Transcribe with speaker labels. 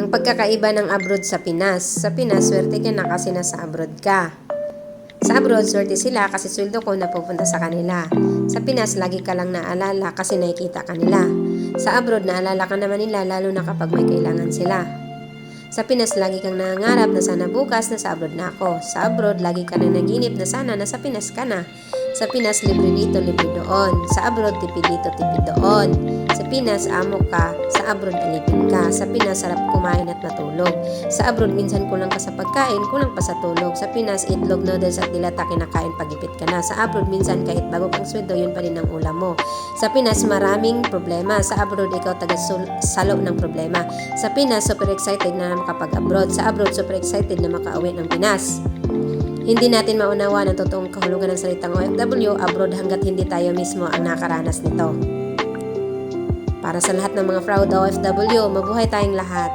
Speaker 1: Ang pagkakaiba ng abroad sa Pinas. Sa Pinas, swerte ka na kasi nasa abroad ka. Sa abroad, swerte sila kasi sweldo ko napupunta sa kanila. Sa Pinas, lagi ka lang naalala kasi nakikita ka nila. Sa abroad, naalala ka naman nila lalo na kapag may kailangan sila. Sa Pinas, lagi kang nangangarap na sana bukas nasa abroad na ako. Sa abroad, lagi ka nang naginip na sana nasa Pinas ka na. Sa Pinas, libre dito, libre doon. Sa abroad, tipid dito, tipid doon. Sa Pinas, amo ka. Sa abroad, alipin ka. Sa Pinas, sarap kumain at matulog. Sa abroad, minsan kulang ka sa pagkain, kulang pa sa tulog. Sa Pinas, itlog, noodles at dilata kinakain pagipit ka na. Sa abroad, minsan kahit bago kang sweldo, yun pa rin ang ulam mo. Sa Pinas, maraming problema. Sa abroad, ikaw taga-salo ng problema. Sa Pinas, super excited na makapag-abroad. Sa abroad, super excited na makauwi ng Pinas. Hindi natin maunawa ang totoong kahulugan ng salitang OFW abroad hanggat hindi tayo mismo ang nakaranas nito. Para sa lahat ng mga proud OFW, mabuhay tayong lahat.